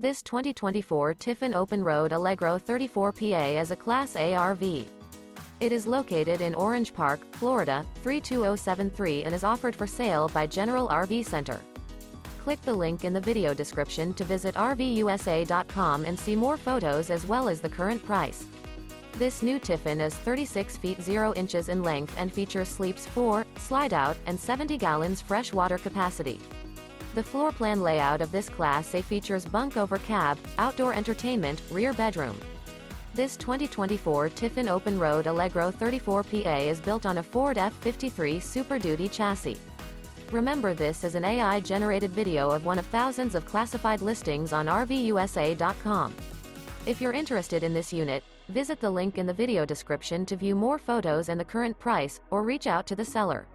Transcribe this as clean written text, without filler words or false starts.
This 2024 Tiffin Open Road Allegro 34PA is a Class A RV. It is located in Orange Park, Florida, 32073 and is offered for sale by General RV Center. Click the link in the video description to visit RVUSA.com and see more photos as well as the current price. This new Tiffin is 36 feet 0 inches in length and features sleeps 4, Slideout, and 70 gallons fresh water capacity. The floor plan layout of this Class A features bunk over cab, outdoor entertainment, rear bedroom. This 2024 Tiffin Open Road Allegro 34PA is built on a Ford F53 Super Duty chassis. Remember, this is an AI-generated video of one of thousands of classified listings on RVUSA.com. If you're interested in this unit, visit the link in the video description to view more photos and the current price, or reach out to the seller.